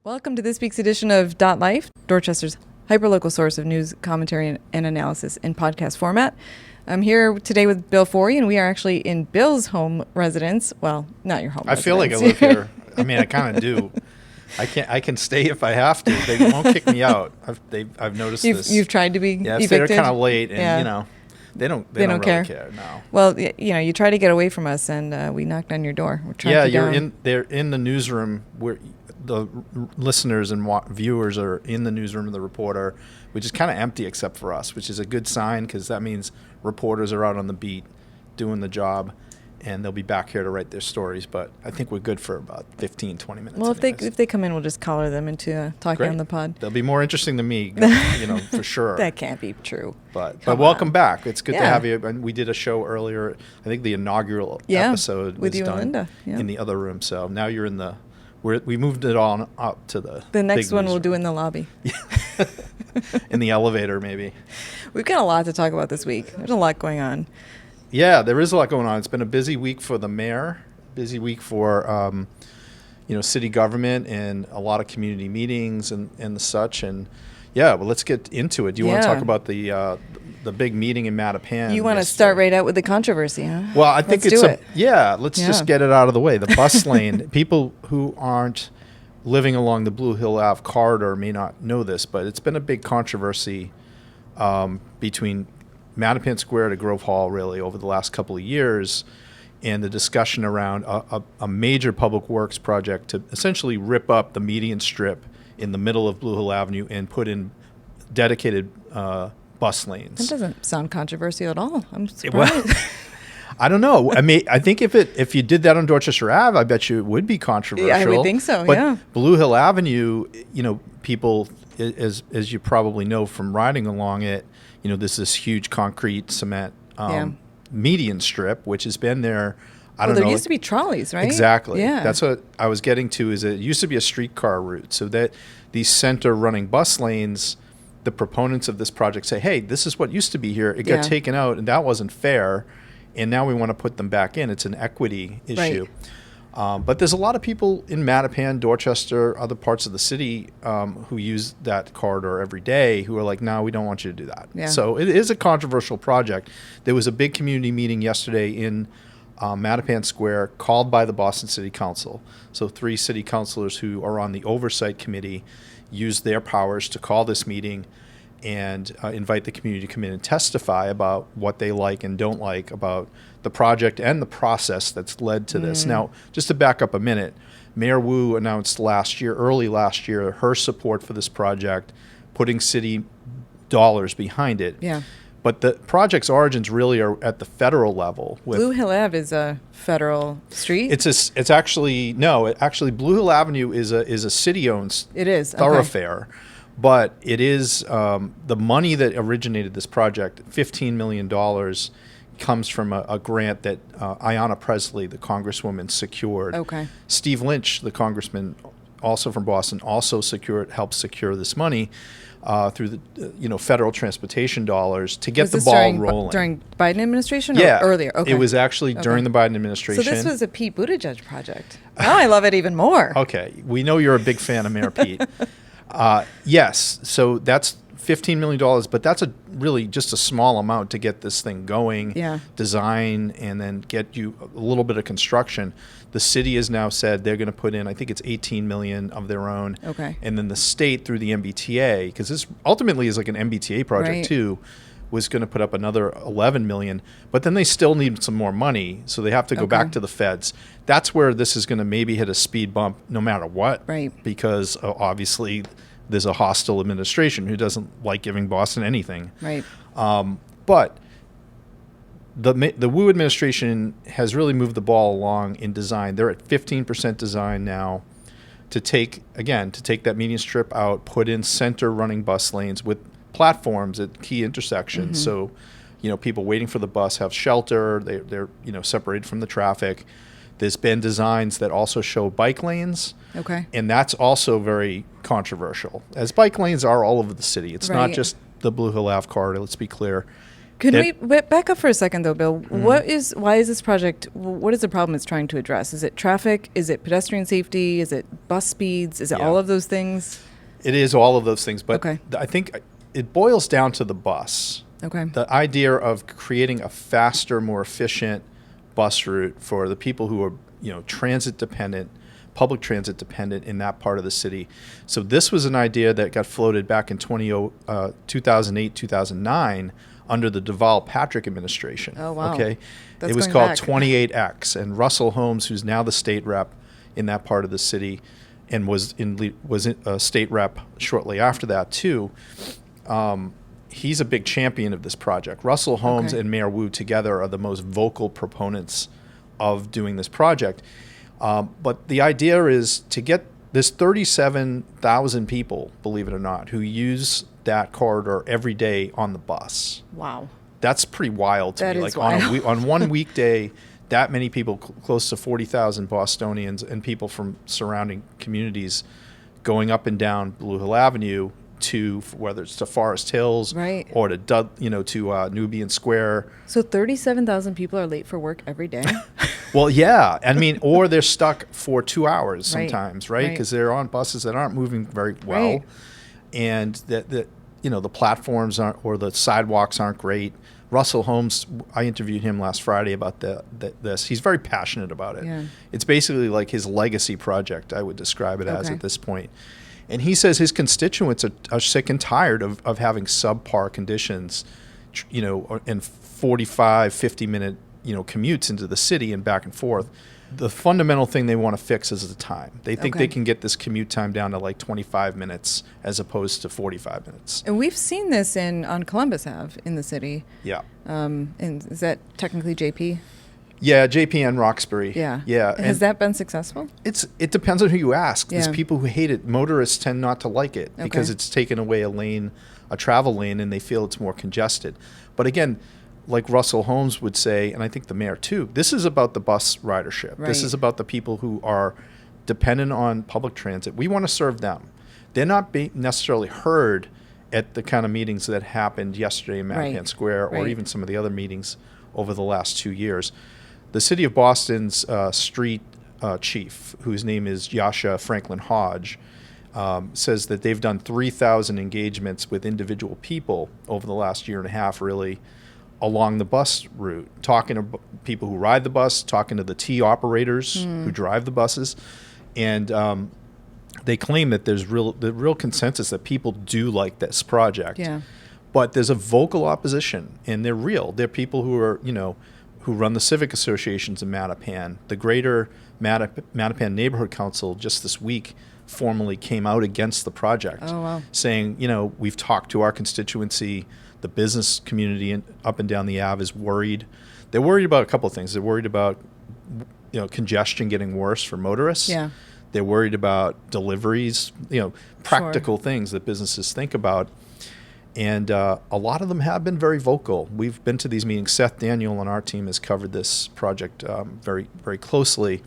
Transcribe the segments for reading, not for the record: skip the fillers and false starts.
Welcome to this week's edition of Dot Life, Dorchester's hyperlocal source of news, commentary, and analysis in podcast format. I'm here today with Bill Forry, and we are actually in Bill's home residence. Well, not your home I residence. feel like I live here. I mean, I kind of do. I can stay if I have to. They won't kick me out. I've noticed this. You've tried to be if evicted? they're kind of late, and Yeah. they don't really care. No. Well, you try to get away from us, and we knocked on your door. We're trying to they're in the newsroom where the listeners and viewers are in the newsroom of the Reporter, which is kind of empty except for us, which is a good sign because that means reporters are out on the beat doing the job, and they'll be back here to write their stories. But I think we're good for about 15, 20 minutes. Well, if they come in, we'll just collar them into talking Great. on the pod. They'll be more interesting than me, for sure. That can't be true. But welcome back. It's good to Yeah. have you. And we did a show earlier. I think the inaugural episode with was you and done Linda. Yeah. in the other room. So now you're in the. We moved it on up to the. The next big one we'll newsroom. do in the lobby. In the elevator, maybe. We've got a lot to talk about this week. There's a lot going on. Yeah, there is a lot going on. It's been a busy week for the mayor, busy week for city government, and a lot of community meetings and the such. And yeah, well, let's get into it. Do you want to talk about the big meeting in Mattapan? You want to start right out with the controversy, huh? Well, I think let's just get it out of the way. The bus lane, people who aren't living along the Blue Hill Ave corridor may not know this, but it's been a big controversy between Mattapan Square to Grove Hall, really, over the last couple of years, and the discussion around a major public works project to essentially rip up the median strip in the middle of Blue Hill Avenue and put in dedicated bus lanes. That doesn't sound controversial at all. I'm surprised. Well, I don't know. I think if you did that on Dorchester Ave, I bet you it would be controversial. Yeah, I would think so. But Blue Hill Avenue, people, as you probably know from riding along it, there's this huge concrete cement median strip, which has been there. I don't know. There used to be trolleys, right? Exactly. Yeah. That's what I was getting to. Is it used to be a streetcar route, so that these center running bus lanes, the proponents of this project say, hey, this is what used to be here. It got taken out, and that wasn't fair, and now we want to put them back in. It's an equity issue. Right. But there's a lot of people in Mattapan, Dorchester, other parts of the city who use that corridor every day who are like, no, we don't want you to do that. Yeah. So it is a controversial project. There was a big community meeting yesterday in Mattapan Square called by the Boston City Council. So 3 city councilors who are on the oversight committee used their powers to call this meeting and invite the community to come in and testify about what they like and don't like about the project and the process that's led to this. Now, just to back up a minute, Mayor Wu announced early last year, her support for this project, putting city dollars behind it. Yeah. But the project's origins really are at the federal level. Blue Hill Ave is a federal street? Actually Blue Hill Avenue is a city-owned thoroughfare. Okay. But it is the money that originated this project, $15 million, comes from a grant that Ayanna Pressley, the congresswoman, secured. Okay. Steve Lynch, the congressman, also from Boston, also helped secure this money through the federal transportation dollars to get the ball rolling. During Biden administration or earlier? Okay. It was actually during the Biden administration. So this was a Pete Buttigieg project. Now I love it even more. Okay. We know you're a big fan of Mayor Pete. Yes, so that's $15 million, but that's really just a small amount to get this thing going, design, and then get you a little bit of construction. The city has now said they're going to put in, I think it's $18 million of their own. Okay. And then the state through the MBTA, because this ultimately is like an MBTA project too, was going to put up another $11 million, but then they still need some more money, so they have to go back to the feds. That's where this is going to maybe hit a speed bump no matter what, because obviously there's a hostile administration who doesn't like giving Boston anything. Right. But the Wu administration has really moved the ball along in design. They're at 15% design now to take that median strip out, put in center running bus lanes with platforms at key intersections. So, people waiting for the bus have shelter. They're separated from the traffic. There's been designs that also show bike lanes. Okay. And that's also very controversial, as bike lanes are all over the city. It's not just the Blue Hill Ave corridor, let's be clear. Can we back up for a second, though, Bill? Why is this project, what is the problem it's trying to address? Is it traffic? Is it pedestrian safety? Is it bus speeds? Is it all of those things? It is all of those things, but Okay. I think it boils down to the bus. Okay. The idea of creating a faster, more efficient bus route for the people who are, transit dependent, public transit dependent in that part of the city. So this was an idea that got floated back in 2008, 2009 under the Deval-Patrick administration. Oh, wow. Okay. That's it was going called back. 28X, and Russell Holmes, who's now the state rep in that part of the city, and was a state rep shortly after that too. He's a big champion of this project. Russell Holmes and Mayor Wu together are the most vocal proponents of doing this project. But the idea is to get this 37,000 people, believe it or not, who use that corridor every day on the bus. Wow. That's pretty wild to That me. is Like wild. on one weekday, that many people, close to 40,000 Bostonians and people from surrounding communities going up and down Blue Hill Avenue to, whether it's to Forest Hills Right. or to Nubian Square. So 37,000 people are late for work every day? Well, yeah. I mean, or they're stuck for 2 hours Right. sometimes, right? Right. Because they're on buses that aren't moving very well. Right. And the platforms aren't, or the sidewalks aren't great. Russell Holmes, I interviewed him last Friday about this. He's very passionate about it. Yeah. It's basically like his legacy project, I would describe it as Okay. at this point. And he says his constituents are sick and tired of having subpar conditions, and 45, 50-minute, commutes into the city and back and forth. The fundamental thing they want to fix is the time. They think they can get this commute time down to like 25 minutes as opposed to 45 minutes. And we've seen this on Columbus Ave in the city. Yeah. And is that technically JP? Yeah, JPN Roxbury. Yeah. Yeah. Has that been successful? It depends on who you ask. There's Yeah. people who hate it. Motorists tend not to like it because it's taken away a travel lane, and they feel it's more congested. But again, like Russell Holmes would say, and I think the mayor too, this is about the bus ridership. Right. This is about the people who are dependent on public transit. We want to serve them. They're not being necessarily heard at the kind of meetings that happened yesterday in Mattapan Right. Square, or Right. even some of the other meetings over the last 2 years. The city of Boston's street chief, whose name is Yasha Franklin Hodge, says that they've done 3,000 engagements with individual people over the last year and a half, really, along the bus route, talking to people who ride the bus, talking to the T operators who drive the buses, and they claim that there's the real consensus that people do like this project. Yeah. But there's a vocal opposition, and they're real. They're people who are, who run the civic associations in Mattapan. The Greater Mattapan Neighborhood Council just this week formally came out against the project, Oh, wow. saying, we've talked to our constituency. The business community up and down the Ave is worried. They're worried about a couple of things. They're worried about, congestion getting worse for motorists. Yeah. They're worried about deliveries, practical things that businesses think about. And a lot of them have been very vocal. We've been to these meetings. Seth Daniel on our team has covered this project very, very closely.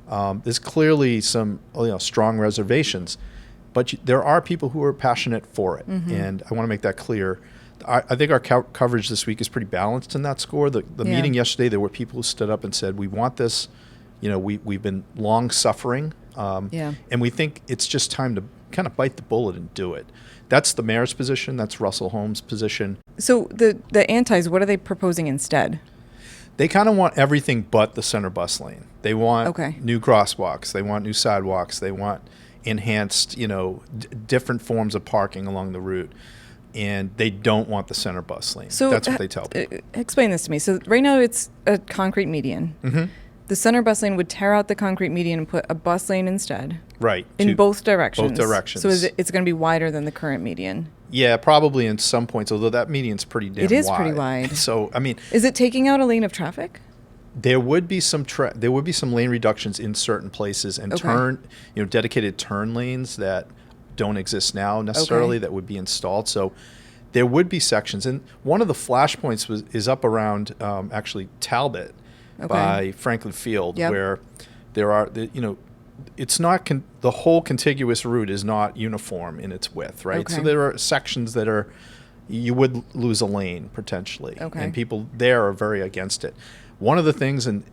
There's clearly some strong reservations, but there are people who are passionate for it. Mm-hmm. And I want to make that clear. I think our coverage this week is pretty balanced in that score. The meeting yesterday, there were people who stood up and said, we want this. We've been long suffering. And we think it's just time to kind of bite the bullet and do it. That's the mayor's position. That's Russell Holmes' position. So the antis, what are they proposing instead? They kind of want everything but the center bus lane. They want new crosswalks. They want new sidewalks. They want enhanced, different forms of parking along the route. And they don't want the center bus lane. So that's what they tell people. Explain this to me. So right now it's a concrete median. Mm-hmm. The center bus lane would tear out the concrete median and put a bus lane instead. Right. In both directions. Both directions. So it's going to be wider than the current median. Yeah, probably in some points, although that median's pretty damn wide. It is pretty wide. So, I mean, is it taking out a lane of traffic? There would be some lane reductions in certain places and dedicated turn lanes that don't exist now necessarily that would be installed. So there would be sections, and one of the flashpoints is up around actually Talbot by Franklin Field, where there are it's not the whole contiguous route is not uniform in its width, right? So there are sections that are you would lose a lane potentially. Okay. And people there are very against it. One of the things, and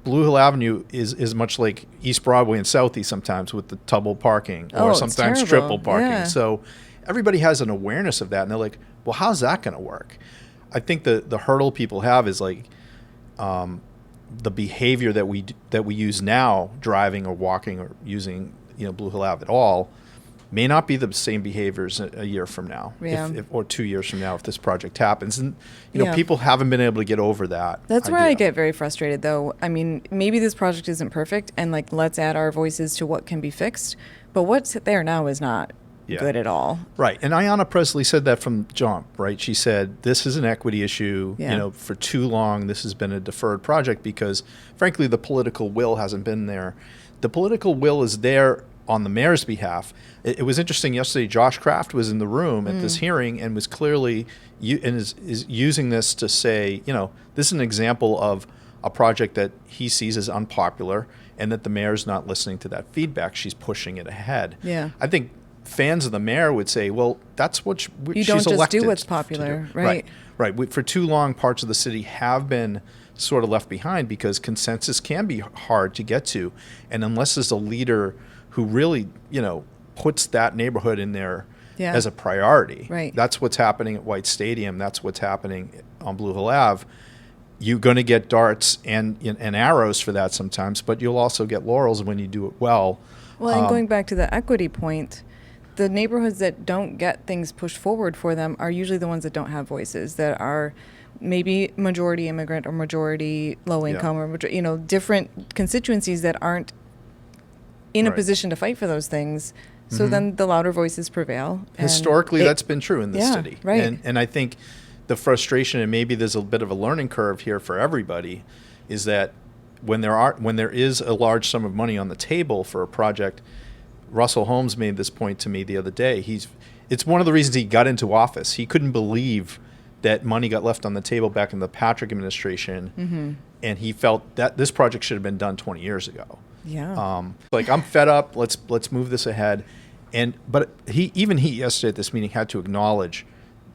Blue Hill Avenue is much like East Broadway and Southie sometimes with the double parking or It's sometimes terrible. triple parking. Yeah. So everybody has an awareness of that, and they're like, well, how's that going to work? I think the hurdle people have is like the behavior that we use now, driving or walking or using Blue Hill Ave at all, may not be the same behaviors a year from now, or 2 years from now, if this project happens. And people haven't been able to get over that. That's where idea. I get very frustrated, though. I mean, maybe this project isn't perfect, and like let's add our voices to what can be fixed. But what's there now is not good at all. Right. And Ayanna Presley said that from jump, right? She said, this is an equity issue. Yeah. For too long, this has been a deferred project because, frankly, the political will hasn't been there. The political will is there on the mayor's behalf. It was interesting yesterday. Josh Kraft was in the room at this hearing and was clearly is using this to say, this is an example of a project that he sees as unpopular and that the mayor's not listening to that feedback. She's pushing it ahead. Yeah. I think fans of the mayor would say, well, that's what you she's don't just elected do what's to popular, do. right? Right. For too long, parts of the city have been sort of left behind because consensus can be hard to get to. And unless there's a leader who really, puts that neighborhood in there as a priority. Right. That's what's happening at White Stadium. That's what's happening on Blue Hill Ave. You're going to get darts and arrows for that sometimes, but you'll also get laurels when you do it well. Well, and going back to the equity point, the neighborhoods that don't get things pushed forward for them are usually the ones that don't have voices, that are maybe majority immigrant or majority low income or different constituencies that aren't in a position to fight for those things. So then the louder voices prevail. Historically, that's been true in this city. Right. And I think the frustration, and maybe there's a bit of a learning curve here for everybody, is that when there is a large sum of money on the table for a project, Russell Holmes made this point to me the other day. It's one of the reasons he got into office. He couldn't believe that money got left on the table back in the Patrick administration, and he felt that this project should have been done 20 years ago. Yeah. I'm fed up. Let's move this ahead. But he yesterday at this meeting had to acknowledge,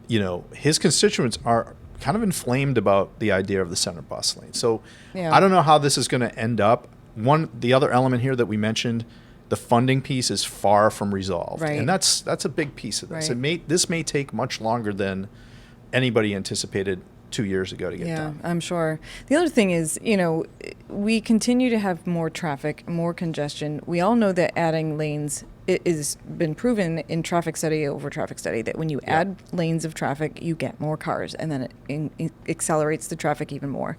his constituents are kind of inflamed about the idea of the center bus lane. So I don't know how this is going to end up. The other element here that we mentioned, the funding piece is far from resolved, right. and that's a big piece of this. Right. This may take much longer than anybody anticipated 2 years ago to get done. I'm sure. The other thing is, we continue to have more traffic, more congestion. We all know that adding lanes has been proven in traffic study over traffic study that when you add lanes of traffic, you get more cars, and then it accelerates the traffic even more.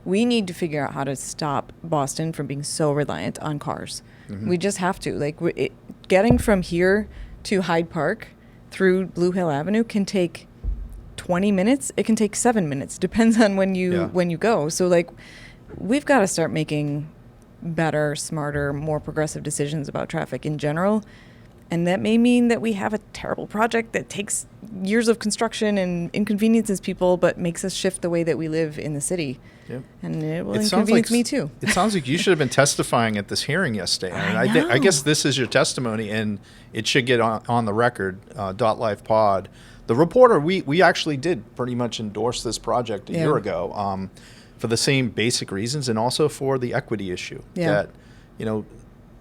We need to figure out how to stop Boston from being so reliant on cars. We just have to. Getting from here to Hyde Park through Blue Hill Avenue can take 20 minutes. It can take 7 minutes. Depends on when you go. So we've got to start making better, smarter, more progressive decisions about traffic in general. And that may mean that we have a terrible project that takes years of construction and inconveniences people, but makes us shift the way that we live in the city. Yep. And it will inconvenience me too. It sounds like you should have been testifying at this hearing yesterday. I guess this is your testimony, and it should get on the record, .life pod. The Reporter, we actually did pretty much endorse this project a year ago for the same basic reasons, and also for the equity issue. That,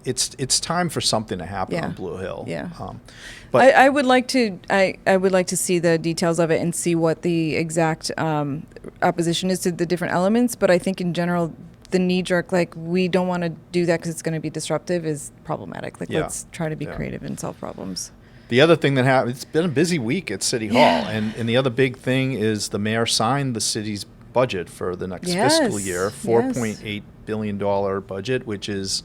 it's time for something to happen on Blue Hill. Yeah. But I would like to see the details of it and see what the exact opposition is to the different elements. But I think in general, the knee-jerk, we don't want to do that because it's going to be disruptive, is problematic. Let's try to be creative and solve problems. The other thing that happened, it's been a busy week at City Hall, and the other big thing is the mayor signed the city's budget for the next fiscal year, $4.8 billion budget, which is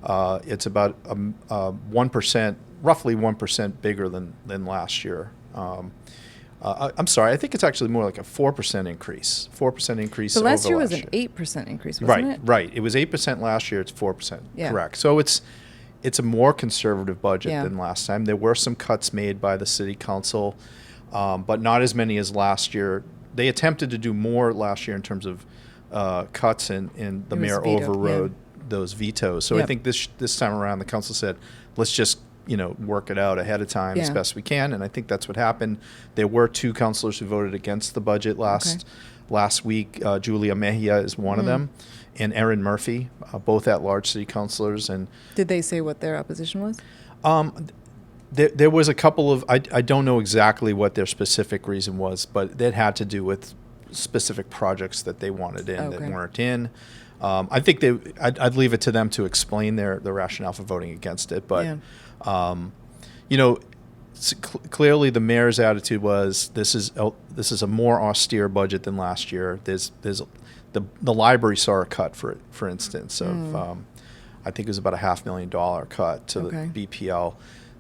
it's about 1%, roughly 1% bigger than last year. I'm sorry, I think it's actually more like a 4% increase. 4% increase. So last over year was last an year. 8% increase, wasn't it? Right. It was 8% last year. It's 4%. Correct. So it's a more conservative budget than last time. There were some cuts made by the city council, but not as many as last year. They attempted to do more last year in terms of cuts, and the mayor overrode those vetoes. So I think this time around, the council said, let's just work it out ahead of time as Yeah. best we can. And I think that's what happened. There were 2 councilors who voted against the budget last week. Julia Mejia is one of them, and Erin Murphy, both at-large city councilors. And Did they say what their opposition was? there was a couple of, I don't know exactly what their specific reason was, but it had to do with specific projects that they wanted in that weren't in. I think I'd leave it to them to explain their rationale for voting against it. But, clearly the mayor's attitude was this is a more austere budget than last year. There's the library saw a cut, for instance, of I think it was about $500,000 cut to the BPL.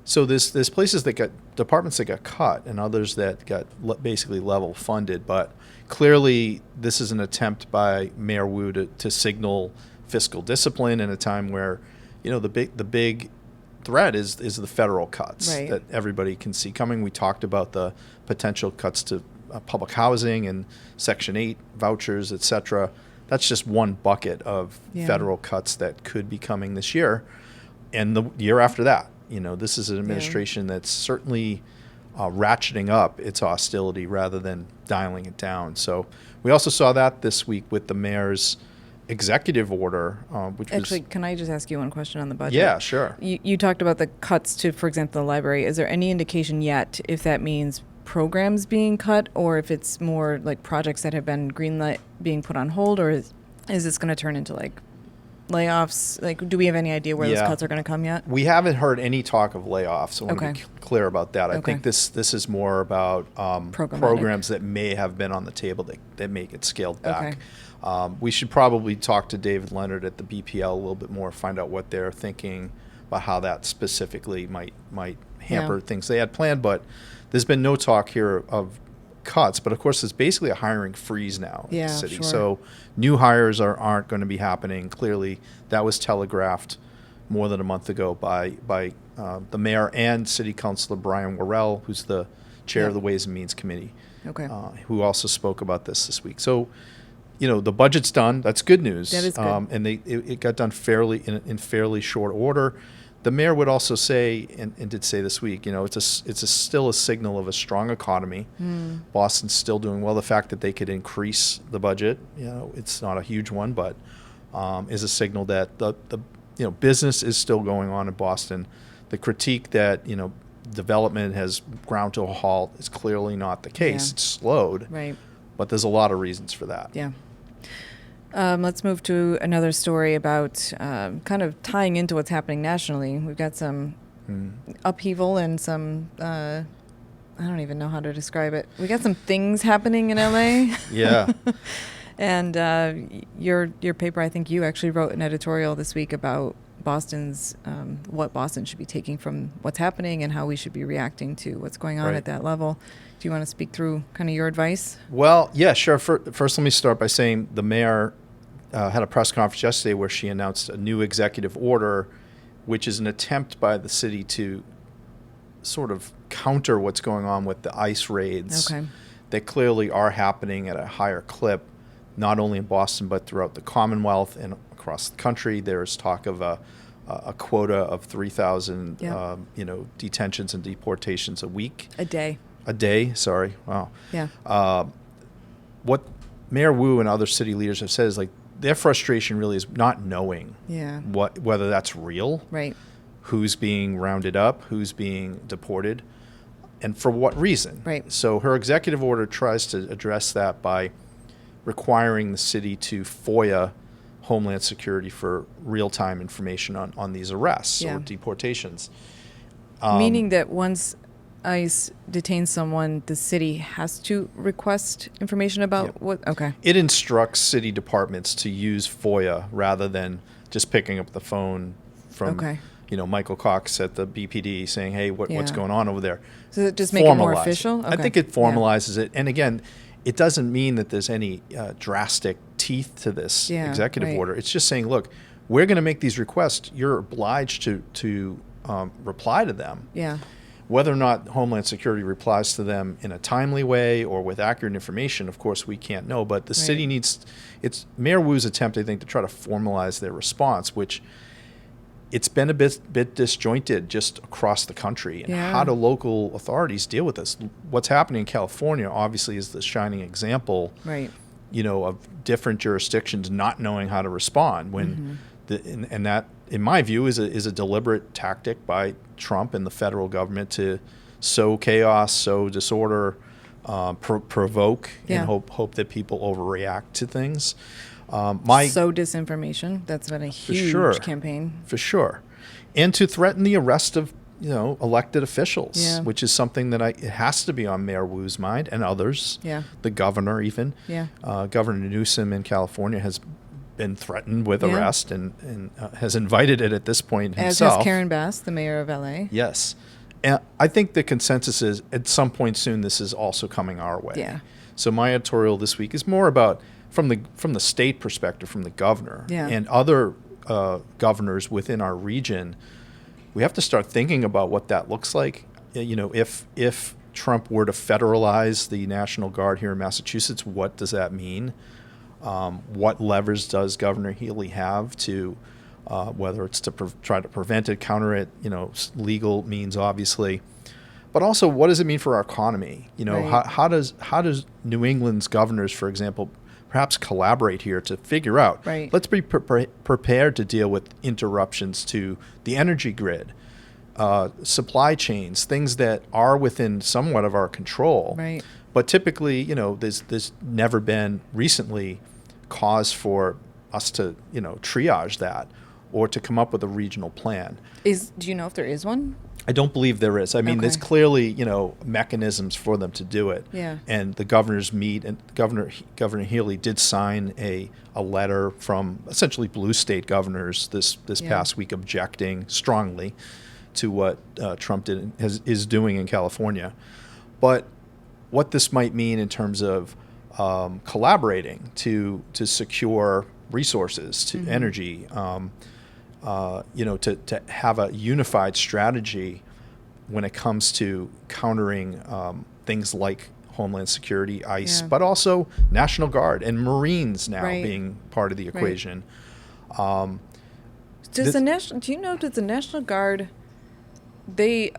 So there's places that got departments that got cut and others that got basically level funded. But clearly this is an attempt by Mayor Wu to signal fiscal discipline in a time where, the big threat is the federal cuts that everybody can see coming. We talked about the potential cuts to public housing and Section 8 vouchers, et cetera. That's just one bucket of federal cuts that could be coming this year and the year after that. This is an administration that's certainly ratcheting up its hostility rather than dialing it down. So we also saw that this week with the mayor's executive order, which Actually, can I just ask you one question on the budget? Yeah, sure. You talked about the cuts to, for example, the library. Is there any indication yet if that means programs being cut or if it's more like projects that have been greenlit being put on hold, or is this going to turn into like layoffs? Like, do we have any idea where those cuts are going to come yet? We haven't heard any talk of layoffs. I want to be clear about that. I think this is more about programs that may have been on the table that may get scaled back. We should probably talk to David Leonard at the BPL a little bit more, find out what they're thinking about how that specifically might hamper things they had planned. But there's been no talk here of cuts. But of course, it's basically a hiring freeze now in the city. Sure. So new hires aren't going to be happening. Clearly, that was telegraphed more than a month ago by the mayor and City Councilor Brian Worrell, who's the chair of the Ways and Means Committee, who also spoke about this week. So, the budget's done. That's good news. That is good. And it got done in fairly short order. The mayor would also say, and did say this week, it's still a signal of a strong economy. Boston's still doing well. The fact that they could increase the budget, it's not a huge one, but is a signal that the business is still going on in Boston. The critique that development has ground to a halt is clearly not the case. It's slowed, but there's a lot of reasons for that. Yeah. Let's move to another story about kind of tying into what's happening nationally. We've got some upheaval and some, I don't even know how to describe it. We got some things happening in LA. Yeah. And your paper, I think you actually wrote an editorial this week about Boston's, what Boston should be taking from what's happening and how we should be reacting to what's going on at that level. Do you want to speak through kind of your advice? Well, yeah, sure. First, let me start by saying the mayor had a press conference yesterday where she announced a new executive order, which is an attempt by the city to sort of counter what's going on with the ICE raids that clearly are happening at a higher clip, not only in Boston but throughout the Commonwealth and across the country. There's talk of a quota of 3,000 detentions and deportations a week. A day, sorry. Wow. Yeah. What Mayor Wu and other city leaders have said is their frustration really is not knowing whether that's real, who's being rounded up, who's being deported, and for what reason. So her executive order tries to address that by requiring the city to FOIA Homeland Security for real-time information on these arrests or deportations. Meaning that once ICE detains someone, the city has to request information about what? Okay. It instructs city departments to use FOIA rather than just picking up the phone from, Michael Cox at the BPD saying, hey, what's going on over there? So it just make it more official? I think it formalizes it. And again, it doesn't mean that there's any drastic teeth to this executive order. It's just saying, look, we're going to make these requests. You're obliged to reply to them. Yeah. Whether or not Homeland Security replies to them in a timely way or with accurate information, of course, we can't know. But the city needs, it's Mayor Wu's attempt, I think, to try to formalize their response, which it's been a bit disjointed just across the country. And how do local authorities deal with this? What's happening in California obviously is the shining example, right, of different jurisdictions not knowing how to respond when and that, in my view, is a deliberate tactic by Trump and the federal government to sow chaos, sow disorder, provoke, and hope that people overreact to things. So disinformation. That's been a huge campaign. For sure. And to threaten the arrest of, elected officials, which is something that it has to be on Mayor Wu's mind and others. Yeah. The governor even. Yeah. Governor Newsom in California has been threatened with arrest and has invited it at this point himself. As has Karen Bass, the mayor of LA. Yes. And I think the consensus is at some point soon this is also coming our way. Yeah. So my editorial this week is more about from the state perspective, from the governor and other governors within our region. We have to start thinking about what that looks like. If Trump were to federalize the National Guard here in Massachusetts, what does that mean? What levers does Governor Healy have to, whether it's to try to prevent it, counter it, legal means obviously, but also what does it mean for our economy? How does New England's governors, for example, perhaps collaborate here to figure out, let's be prepared to deal with interruptions to the energy grid, supply chains, things that are within somewhat of our control. Right. But typically, there's never been recently cause for us to, triage that or to come up with a regional plan. Do you know if there is one? I don't believe there is. I mean, there's clearly, mechanisms for them to do it. Yeah. And the governors meet, and Governor Healy did sign a letter from essentially blue state governors this past week objecting strongly to what Trump is doing in California. But what this might mean in terms of collaborating to secure resources, to energy, to have a unified strategy when it comes to countering things like Homeland Security, ICE, but also National Guard and Marines now being part of the equation. Does the National Guard, they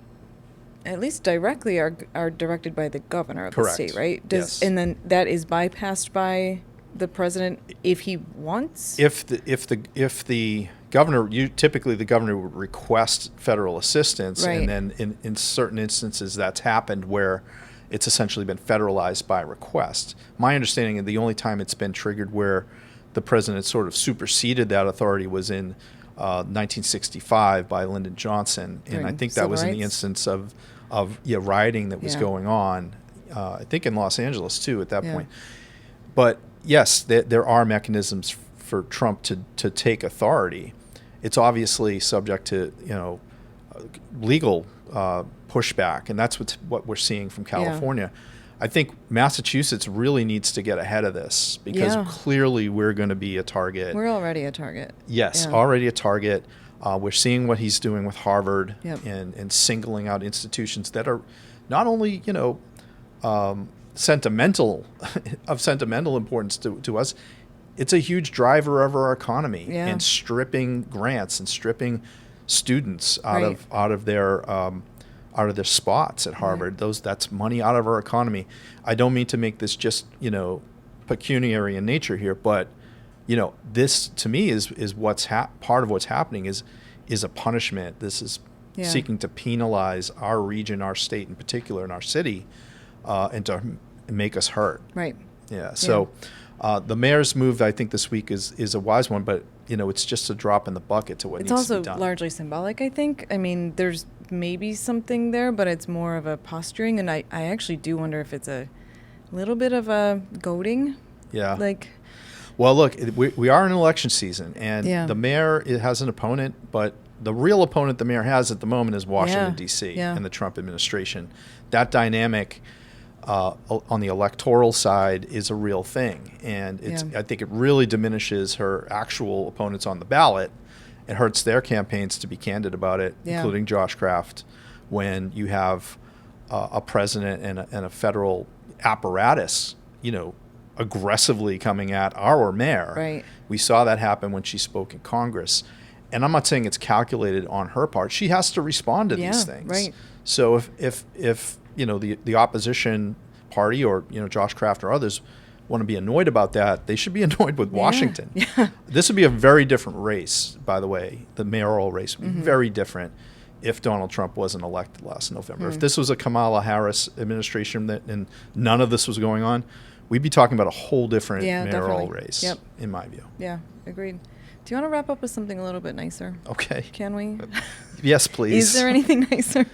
at least directly are directed by the governor of the state, right? Yes. And then that is bypassed by the president if he wants? If the governor, typically the governor would request federal assistance, and then in certain instances that's happened where it's essentially been federalized by request. My understanding of the only time it's been triggered where the president sort of superseded that authority was in 1965 by Lyndon Johnson, and I think that was in the instance of rioting that was going on, I think in Los Angeles too at that point. But yes, there are mechanisms for Trump to take authority. It's obviously subject to legal pushback, and that's what we're seeing from California. I think Massachusetts really needs to get ahead of this because clearly we're going to be a target. We're already a target. Yes, already a target. We're seeing what he's doing with Harvard and singling out institutions that are not only sentimental importance to us. It's a huge driver of our economy and stripping grants and stripping students out of their spots at Harvard. That's money out of our economy. I don't mean to make this just pecuniary in nature here, but this to me is what's part of what's happening is a punishment. This is seeking to penalize our region, our state in particular, and our city, and to make us hurt. Right. Yeah. So the mayor's move, I think, this week is a wise one, but it's just a drop in the bucket to what needs to be done. It's also largely symbolic, I think. I mean, there's maybe something there, but it's more of a posturing, and I actually do wonder if it's a little bit of a goading. Yeah. Well, look, we are in election season, and the mayor has an opponent, but the real opponent the mayor has at the moment is Washington, D.C. and the Trump administration. That dynamic on the electoral side is a real thing, and I think it really diminishes her actual opponents on the ballot. It hurts their campaigns, to be candid about it, including Josh Kraft, when you have a president and a federal apparatus, aggressively coming at our mayor. Right. We saw that happen when she spoke in Congress. And I'm not saying it's calculated on her part. She has to respond to these things. Right. So if the opposition party or Josh Kraft or others want to be annoyed about that, they should be annoyed with Washington. Yeah. This would be a very different race, by the way. The mayoral race would be very different if Donald Trump wasn't elected last November. If this was a Kamala Harris administration and none of this was going on, we'd be talking about a whole different mayoral race, in my view. Yeah, agreed. Do you want to wrap up with something a little bit nicer? Okay. Can we? Yes, please. Is there anything nicer?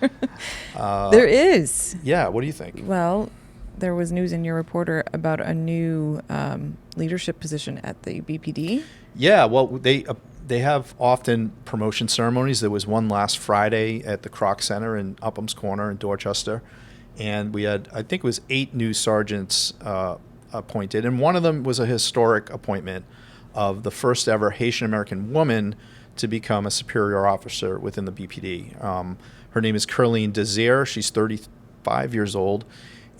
There is. Yeah, what do you think? Well, there was news in your reporter about a new leadership position at the BPD. Yeah, well, they have often promotion ceremonies. There was one last Friday at the Kroc Center in Upham's Corner in Dorchester. And we had, I think it was 8 new sergeants appointed. And one of them was a historic appointment of the first ever Haitian American woman to become a superior officer within the BPD. Her name is Caroline Desir. She's 35 years old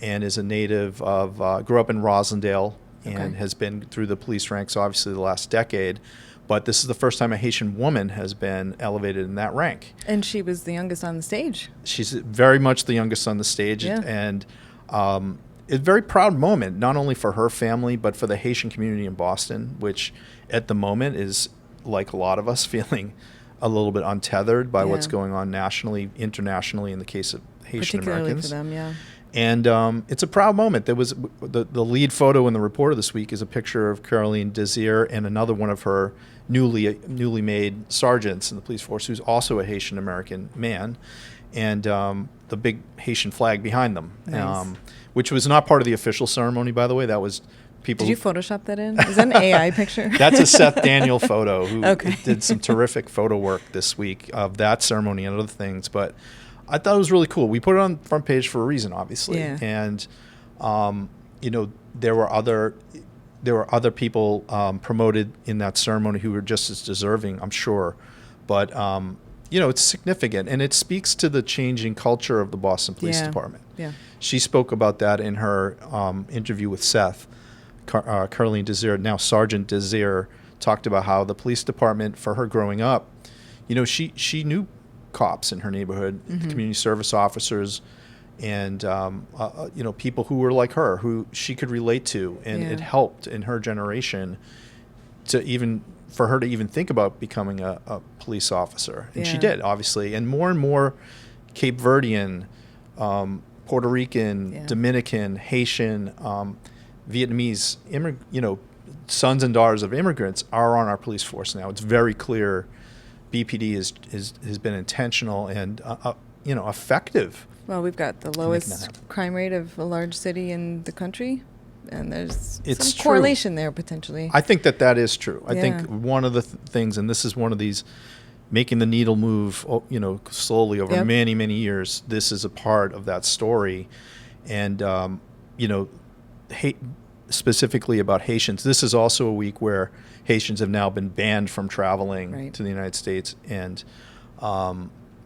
and is a native of, grew up in Rosendale and has been through the police ranks obviously the last decade. But this is the first time a Haitian woman has been elevated in that rank. And she was the youngest on the stage. She's very much the youngest on the stage. Yeah. And it's a very proud moment, not only for her family, but for the Haitian community in Boston, which at the moment is, like a lot of us, feeling a little bit untethered by what's going on nationally, internationally in the case of Haitian Americans. Particularly for them, And it's a proud moment. There was the lead photo in the Reporter this week is a picture of Caroline Desir and another one of her newly made sergeants in the police force, who's also a Haitian American man, and the big Haitian flag behind them, Nice. Which was not part of the official ceremony, by the way. That was people. Did you Photoshop that in? Is that an AI picture? That's a Seth Daniel photo who Okay. did some terrific photo work this week of that ceremony and other things, but I thought it was really cool. We put it on the front page for a reason, obviously. Yeah. And, there were other people promoted in that ceremony who were just as deserving, I'm sure. But, it's significant. And it speaks to the changing culture of the Boston Police Department. Yeah. She spoke about that in her interview with Seth. Caroline Desir, now Sergeant Desir, talked about how the police department, for her growing up, she knew cops in her neighborhood, community service officers, and people who were like her, who she could relate to, and it helped in her generation for her to even think about becoming a police officer, and she did, obviously. And more Cape Verdean, Puerto Rican, Dominican, Haitian, Vietnamese, sons and daughters of immigrants are on our police force now. It's very clear. BPD has been intentional and effective. Well, we've got the lowest crime rate of a large city in the country, and there's some correlation there potentially. I think that is true. I think one of the things, and this is one of these making the needle move, slowly over many, many years. This is a part of that story, and specifically about Haitians. This is also a week where Haitians have now been banned from traveling to the United States, and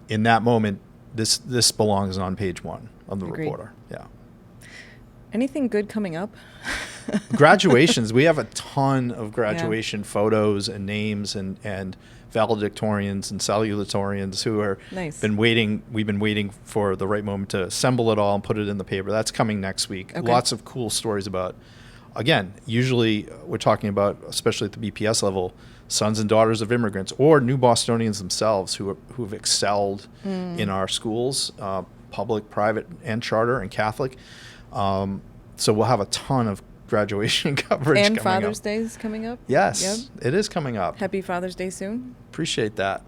in that moment, this belongs on page 1 of the Reporter. Yeah. Anything good coming up? Graduations. We have a ton of graduation photos and names and valedictorians and salutatorians who are been waiting. We've been waiting for the right moment to assemble it all and put it in the paper. That's coming next week. Lots of cool stories about. Again, usually we're talking about, especially at the BPS level, sons and daughters of immigrants or new Bostonians themselves who have excelled in our schools, public, private, and charter, and Catholic. So we'll have a ton of graduation coverage and coming up. Father's Day is coming up. Yes, it is coming up. Happy Father's Day soon. Appreciate that.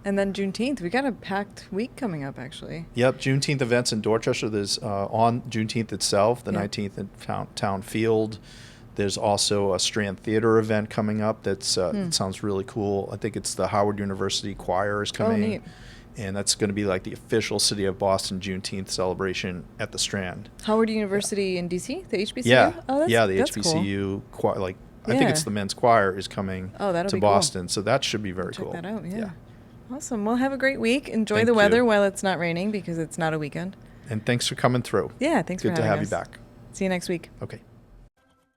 And then Juneteenth. We got a packed week coming up, actually. Yep, Juneteenth events in Dorchester. There's on Juneteenth itself, the 19th in Town Field. There's also a Strand Theater event coming up it sounds really cool. I think it's the Howard University Choir is coming. Oh, neat. And that's going to be like the official City of Boston Juneteenth celebration at the Strand. Howard University in D.C., the HBCU? Yeah, Oh, that's, the that's HBCU cool. choir, I think it's the men's choir is coming to Boston, cool. So that should be very cool. Check that out, yeah. Awesome. Well, have a great week. Enjoy Thank the weather you. while it's not raining because it's not a weekend. And thanks for coming through. Yeah, thanks for having us. Good to have you back. See you next week. Okay.